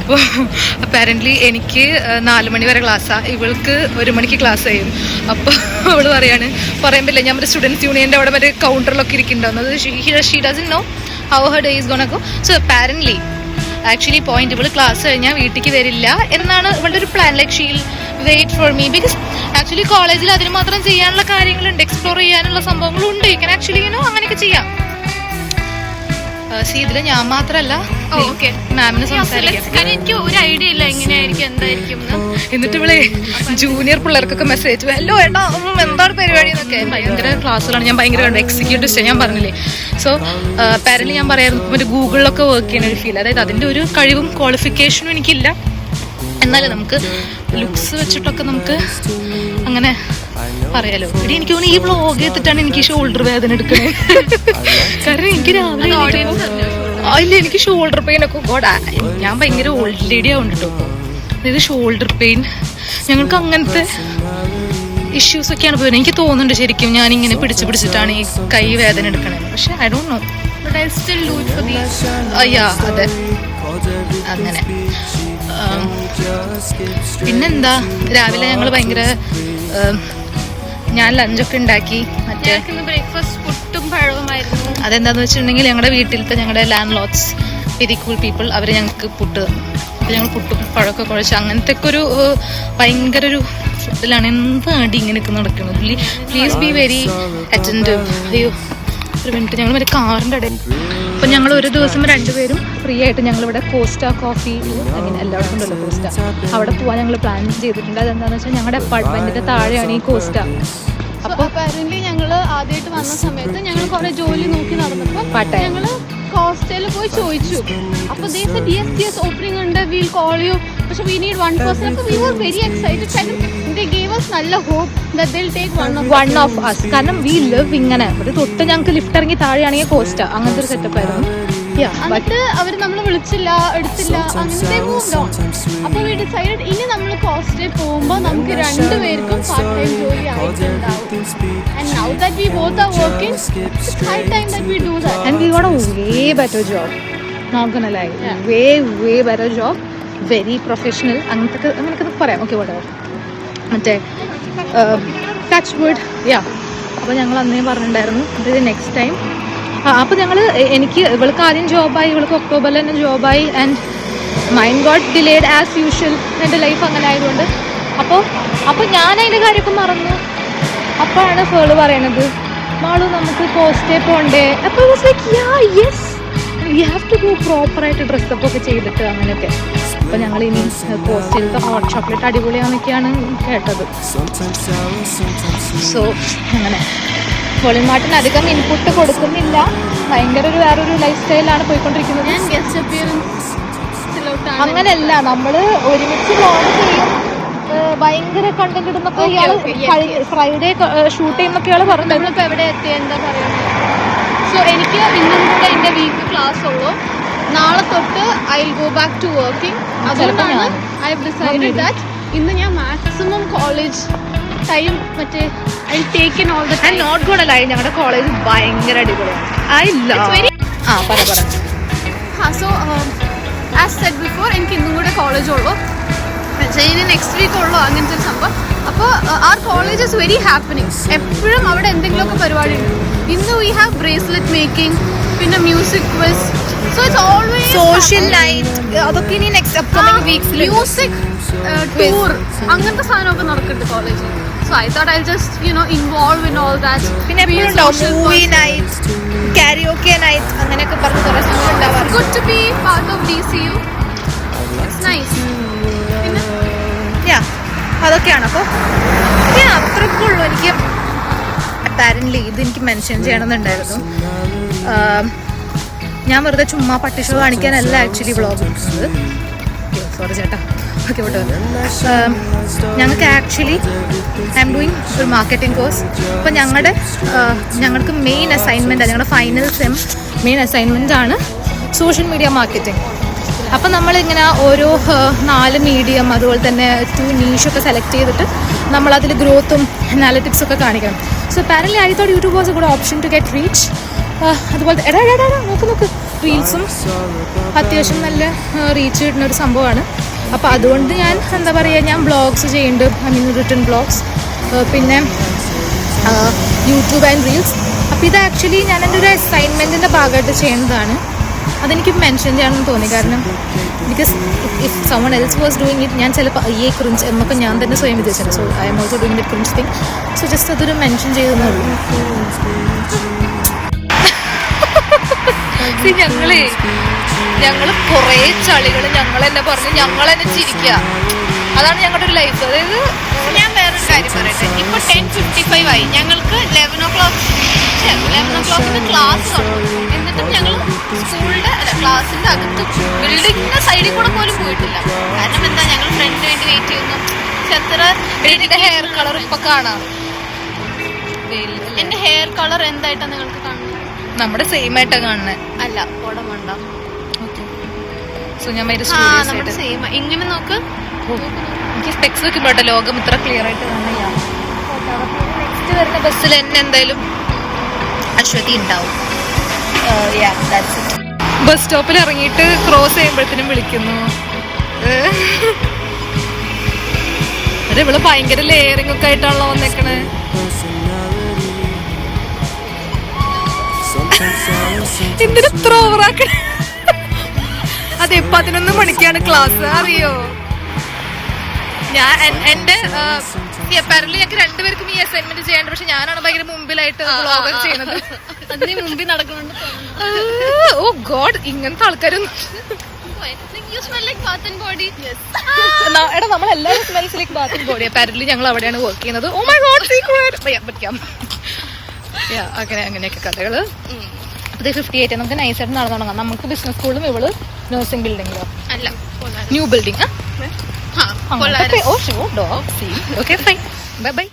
അപ്പോൾ അപ്പാരൻ്റ്ലി എനിക്ക് 4 മണി വരെ ക്ലാസ്സാണ്, ഇവൾക്ക് 1 മണിക്ക് ക്ലാസ് ചെയ്യും. അപ്പോൾ അവൾ പറയാൻ പറ്റില്ല. ഞാൻ മറ്റേ സ്റ്റുഡൻസ് യൂണിയൻ്റെ അവിടെ മറ്റേ കൗണ്ടറിലൊക്കെ ഇരിക്കുന്നുണ്ടാവുന്നത്. She doesn't know how her day is gonna go. So apparently actually point ഇവൾ ക്ലാസ് കഴിഞ്ഞാൽ വീട്ടിലേക്ക് വരില്ല എന്നാണ് ഇവളുടെ ഒരു plan. Like she'll wait for me because actually കോളേജിൽ അതിന് മാത്രം ചെയ്യാനുള്ള കാര്യങ്ങളുണ്ട്, എക്സ്പ്ലോർ ചെയ്യാനുള്ള സംഭവങ്ങളുണ്ട്. യു ക്യാൻ ആക്ച്വലി അങ്ങനെയൊക്കെ ചെയ്യാം. ഇതില് ഞാൻ മാത്രല്ല മാമിന് സംസാരിക്കാം. എനിക്ക് ഒരു ഐഡിയ ഇല്ല എങ്ങനെയായിരിക്കും എന്തായിരിക്കും. എന്നിട്ട് ഇവളെ ജൂനിയർ പിള്ളേർക്കൊക്കെ മെസ്സേജ് ഹലോ ഏട്ടാ എന്താണ് പരിപാടി എന്നൊക്കെ. ഭയങ്കര ക്ലാസ്സിലാണ്, ഞാൻ ഭയങ്കര എക്സിക്യൂട്ടീവ് ഞാൻ പറഞ്ഞില്ലേ. സോ പാരന്റ് ഞാൻ പറയായിരുന്നു മറ്റേ ഗൂഗിളിലൊക്കെ വർക്ക് ചെയ്യുന്ന ഒരു ഫീൽ. അതായത് അതിൻ്റെ ഒരു കഴിവും ക്വാളിഫിക്കേഷനും എനിക്കില്ല, എന്നാലും നമുക്ക് ലുക്സ് വെച്ചിട്ടൊക്കെ നമുക്ക് അങ്ങനെ പറയാലോ. ഇവിടെ എനിക്ക് തോന്നുന്നു ഈ വ്ളോഗ് എടുത്തിട്ടാണ് എനിക്ക് ഷോൾഡർ വേദന എടുക്കുന്നത്. കാരണം എനിക്ക് രാവിലെ ഇല്ല, എനിക്ക് ഷോൾഡർ പെയിൻ ഒക്കെ ഞാൻ ഭയങ്കര ഓൾഡ് ലേഡി ആവുന്നുണ്ട് കേട്ടോ. അതായത് ഷോൾഡർ പെയിൻ, ഞങ്ങൾക്ക് അങ്ങനത്തെ ഇഷ്യൂസ് ഒക്കെയാണ് പോയത്. എനിക്ക് തോന്നുന്നുണ്ട് ശരിക്കും ഞാനിങ്ങനെ പിടിച്ചിട്ടാണ് ഈ കൈ വേദന എടുക്കണത്. പക്ഷെ ഐ ഡോണ്ട് നോ, അതെ അങ്ങനെ. പിന്നെന്താ, രാവിലെ ഞങ്ങൾ ഭയങ്കര ഞാൻ ലഞ്ചൊക്കെ ഉണ്ടാക്കി. മറ്റേ ബ്രേക്ക്ഫാസ്റ്റ് പുട്ടും പഴവുമായിരുന്നു. അതെന്താന്ന് വെച്ചിട്ടുണ്ടെങ്കിൽ ഞങ്ങളുടെ വീട്ടിലത്തെ ഞങ്ങളുടെ landlords very cool people അവർ ഞങ്ങൾക്ക് പുട്ട് തന്നു. അപ്പോൾ ഞങ്ങൾ പുട്ടും പഴമൊക്കെ കുഴച്ച് അങ്ങനത്തെ ഒക്കെ ഒരു ഭയങ്കര ഒരു ഫുഡിലാണ്. എന്താടി ഇങ്ങനെയൊക്കെ നടക്കുന്നത്. Please be very attentive. അയ്യോ ഒരു മിനിറ്റ്, ഞങ്ങൾ മറ്റേ കാറിൻ്റെ ഇടയിൽ. അപ്പം ഞങ്ങൾ ഒരു ദിവസം 2 പേരും ഫ്രീ ആയിട്ട് ഞങ്ങളിവിടെ കോസ്റ്റ കോഫി അങ്ങനെ എല്ലായിടത്തും ഉണ്ടല്ലോ കോസ്റ്റ, അവിടെ പോകാൻ ഞങ്ങൾ പ്ലാൻ ചെയ്തിട്ടുണ്ട്. അതെന്താണെന്ന് വെച്ചാൽ ഞങ്ങളുടെ അപ്പാർട്ട്മെൻറ്റിൻ്റെ താഴെയാണ് ഈ കോസ്റ്റ. അപ്പോൾ അപ്പാരൻ്റ്ലി ഞങ്ങൾ ആദ്യമായിട്ട് വന്ന സമയത്ത് ഞങ്ങൾ കുറേ ജോലി നോക്കി നടന്നപ്പോൾ ഞങ്ങൾ ഹോസ്റ്റലിൽ പോയി ചോദിച്ചു. അപ്പോൾ ദേ സെഡ് യെസ് ഓപ്പണിംഗ് ഉണ്ട്, വിൽ കോൾ യു. പക്ഷെ വി നീഡ് 1 person. അപ്പോൾ we were very excited. They gave us നല്ല hope that they will take one of us. കാരണം വി ലിവ് ഇങ്ങനെ ഒരു തൊട്ട് ഞങ്ങൾക്ക് ലിഫ്റ്റ് ഇറങ്ങി താഴെയാണെങ്കിൽ കോസ്റ്റ, അങ്ങനത്തെ ഒരു സെറ്റപ്പ് ആയിരുന്നു. എന്നിട്ട് അവർ നമ്മളെ വിളിച്ചില്ല, എടുത്തില്ല, അങ്ങനത്തെ മൂവ് ഓൺ. അപ്പോൾ വി ഡിസൈഡഡ് ഇനി നമ്മൾ കോസ്റ്റയിൽ പോകുമ്പോൾ നമുക്ക് 2 പേർക്കും പാർട്ട് ടൈം ജോലി ആയിട്ടുണ്ടാവും. And now that we both are working, it's high time that we do that. And we got a way better job. Not gonna lie. Way better job. Very professional. അങ്ങനെയൊക്കെ പറയാം. Okay whatever. മറ്റേ touch wood. അപ്പോൾ ഞങ്ങൾ അന്നേ പറഞ്ഞിട്ടുണ്ടായിരുന്നു ഇത് next time. അപ്പോൾ ഞങ്ങൾ ഇവൾക്ക് ആദ്യം ജോബായി, ഇവൾക്ക് ഒക്ടോബറിൽ തന്നെ ജോബായി. And mind got delayed as usual. എൻ്റെ ലൈഫ് അങ്ങനെ ആയതുകൊണ്ട് അപ്പോൾ ഞാൻ അതിൻ്റെ കാര്യമൊക്കെ മറന്നു. അപ്പോഴാണ് ഫേള് പറയണത് മാളു നമുക്ക് കോസ്റ്റേ പോണ്ടേ. അപ്പോൾ was like yes you have to go പ്രോപ്പറായിട്ട് ഡ്രസ്സപ്പ് ഒക്കെ ചെയ്തിട്ട് അങ്ങനെയൊക്കെ. അപ്പോൾ ഞങ്ങൾ ഇനി കോസ്റ്റയിലത്തെ ഹോട്ട് ചോക്ലേറ്റ് അടിപൊളിയാണെന്നൊക്കെയാണ് കേട്ടത്. സോ അങ്ങനെ വോളിമാർട്ടിന് അധികം ഇൻപുട്ട് കൊടുക്കുന്നില്ല, ഭയങ്കര വേറൊരു ലൈഫ് സ്റ്റൈലാണ് പോയിക്കൊണ്ടിരിക്കുന്നത്. അങ്ങനെയല്ല, നമ്മൾ ഒരുമിച്ച് വ്ളോഗ് ചെയ്യും, ഭയങ്കര കണ്ടന്റ് ഇടുന്നൊക്കെ ഇയാൾ ഫ്രൈഡേ ഷൂട്ട് ചെയ്യുന്നൊക്കെ ഇയാൾ പറഞ്ഞു. ഇപ്പോൾ എവിടെ എത്തി എന്താ പറയുന്നത്. സോ എനിക്ക് ഇന്നും കൂടെ എൻ്റെ വീക്ക് ക്ലാസ് ഉള്ളൂ. നാളെ തൊട്ട് I will go back to working. അതുകൊണ്ടാണ് ഐ ഹവ് ഡിസൈഡഡ് ദാറ്റ് ഇന്ന് ഞാൻ മാക്സിമം കോളേജ് ടൈം മറ്റേ I take in all the time. Not gonna lie, ഞങ്ങളുടെ കോളേജ് ഭയങ്കര അടിപൊളിയാണ്. I love. So as said before എനിക്ക് ഇന്നും കൂടെ കോളേജ് ഉള്ളൂ. ഇനി നെക്സ്റ്റ് വീക്ക് ഉള്ളൂ അങ്ങനത്തെ ഒരു സംഭവം. അപ്പോൾ our college is very happening. എപ്പോഴും അവിടെ എന്തെങ്കിലുമൊക്കെ പരിപാടി ഉണ്ട്. ഇന്ന് വി ഹാവ് ബ്രേസ്ലെറ്റ് മേക്കിംഗ്, പിന്നെ music quiz. So it's always social night. അതൊക്കെ ഇനി നെക്സ്റ്റ് അപ്കമിംഗ് വീക്സിൽ മ്യൂസിക് ടൂർ അങ്ങനത്തെ സാധനമൊക്കെ നടക്കുന്നുണ്ട് കോളേജിൽ. So I thought I just involve in all that. പിന്നെ മൂവി നൈറ്റ്, കാരിയോക്കെ നൈറ്റ്, അങ്ങനെയൊക്കെ പറഞ്ഞ് കുറേ സംഭവം ഉണ്ടാവാറ്. Good to be part of DCU. It's nice. പിന്നെ അതൊക്കെയാണ്. അപ്പോൾ അത്രയൊക്കെ ഉള്ളൂ. എനിക്ക് അപ്പാരൻ്റ്ലി ഇതെനിക്ക് മെൻഷൻ ചെയ്യണമെന്നുണ്ടായിരുന്നു. ഞാൻ വെറുതെ ചുമ്മാ പട്ടി ഷോ കാണിക്കാനല്ല ആക്ച്വലി വ്ളോഗ് എടുക്കുന്നത്. സോറി ചേട്ടാ. ഓക്കെ വിട്ടോ. ഞങ്ങൾക്ക് ആക്ച്വലി ഐ എം ഡൂയിങ് ഒരു മാർക്കറ്റിംഗ് കോഴ്സ്. അപ്പോൾ ഞങ്ങൾക്ക് മെയിൻ അസൈൻമെൻറ്റാണ്, ഞങ്ങളുടെ ഫൈനൽ സെം മെയിൻ അസൈൻമെൻറ്റാണ് സോഷ്യൽ മീഡിയ മാർക്കറ്റിംഗ്. അപ്പം നമ്മളിങ്ങനെ ഓരോ 4 മീഡിയം അതുപോലെ തന്നെ 2 നീഷൊക്കെ സെലക്ട് ചെയ്തിട്ട് നമ്മളതിൽ ഗ്രോത്തും അനാലിറ്റിക്സ് ഒക്കെ കാണിക്കണം. So parallelly I thought YouTube was a good option to get reach. അതുപോലെ നോക്ക് റീൽ റീൽസും അത്യാവശ്യം നല്ല റീച്ച് കിട്ടുന്ന ഒരു സംഭവമാണ്. അപ്പോൾ അതുകൊണ്ട് ഞാൻ എന്താ പറയുക, ഞാൻ വ്ളോഗ്സ് ചെയ്യുന്നുണ്ട്, ഐ മീൻ റിട്ടൺ വ്ളോഗ്സ്, പിന്നെ യൂട്യൂബ് ആൻഡ് റീൽസ്. അപ്പോൾ ഇത് ആക്ച്വലി ഞാൻ എൻ്റെ ഒരു അസൈൻമെൻറ്റിൻ്റെ ഭാഗമായിട്ട് ചെയ്യുന്നതാണ്. അതെനിക്ക് മെൻഷൻ ചെയ്യണമെന്ന് തോന്നി, കാരണം because if someone else was doing it, ഞാൻ ചിലപ്പോൾ ക്രിഞ്ച് എന്നൊക്കെ ഞാൻ തന്നെ സ്വയം വിചാരിച്ചിട്ടുണ്ട്. So I'm also doing it cringe thing. So just അതൊരു മെൻഷൻ ചെയ്തെന്നുള്ളൂ. ഞങ്ങൾ കുറേ ചളികൾ ഞങ്ങൾ തന്നെ പറഞ്ഞു, ഞങ്ങൾ തന്നെ ചിരിക്കുക. അതാണ് ഞങ്ങളുടെ ഒരു ലൈഫ്. അതായത് ഞാൻ വേറൊരു കാര്യം പറയട്ടെ. ഇപ്പൊ 10:55 ആയി. ഞങ്ങൾക്ക് 11 o'clock ക്ലാസ് തുടങ്ങും. എന്നിട്ടും ഞങ്ങൾ സ്കൂളിന്റെ ക്ലാസ്സിന്റെ അകത്ത് ബിൽഡിങ്ങിന്റെ സൈഡിൽ കൂടെ പോലും പോയിട്ടില്ല. കാരണം എന്താ, ഞങ്ങൾ ഫ്രണ്ടിന് വേണ്ടി വെയിറ്റ് ചെയ്യുന്നു. എത്ര ഹെയർ കളർ ഇപ്പൊ കാണാം. എന്റെ ഹെയർ കളർ എന്തായിട്ടാണ് നിങ്ങൾക്ക് കാണുന്നത്? നമ്മുടെ സെയിം ആയിട്ടാ കാണുന്നത്. അല്ല, ഓടമുണ്ട. സോ ഞാൻ നമ്മുടെ സെയിം. ഇങ്ങനെ നോക്ക്. എനിക്ക് സ്പെക്സ് വെക്കുമ്പോട്ടെ ലോകം ഇത്ര ക്ലിയർ ആയിട്ട് കാണുന്നില്ല. നെക്സ്റ്റ് വരുന്ന ബസ്സിൽ എന്നെ എന്തായാലും അശ്വതി ഉണ്ടാവും. ബസ് സ്റ്റോപ്പിൽ ഇറങ്ങിയിട്ട് ക്രോസ് ചെയ്യുമ്പോഴത്തേനും വിളിക്കുന്നു. ഇവള് ഭയങ്കര ലെയറിംഗ് ഒക്കെ ആയിട്ടാണല്ലോ വന്നേക്കണേ. എന്തിനു ഇത്ര ഓവറാക്കണേ? അതെ, 11 മണിക്കാണ് ക്ലാസ്, അറിയോ? ഞാൻ എന്റെ അപ്പാരന്റ്ലി ഞങ്ങൾക്ക് രണ്ടുപേർക്കും ഈ അസൈൻമെന്റ് ചെയ്യാണ്ട്, പക്ഷെ ഞാനാണ് ഭയങ്കര മുമ്പിലായിട്ട് വ്ളോഗ് ചെയ്യുന്നത്. അതിന് മുമ്പിൽ നടക്കുന്നുണ്ട്. ഓ ഗോഡ്, ഇങ്ങനത്തെ ആൾക്കാരൊന്നും. എടാ, നമ്മളെല്ലാവരും smells like bath and body. Apparently ഞങ്ങൾ അവിടെയാണ് വർക്ക് ചെയ്യുന്നത്. ഓ മൈ ഗോഡ്, പറ്റിക്കാം. അങ്ങനെയൊക്കെ കഥകള്. അത് 58 നമുക്ക് നൈസായിട്ട് നടന്നു തുടങ്ങാം. നമുക്ക് ബിസിനസ് സ്കൂളും ഇവള് നഴ്സിംഗ് ബിൽഡിങ്ങിലോ അല്ല, ന്യൂ ബിൽഡിംഗ്. ഓ ഷോ ഡോ. Okay fine, bye by.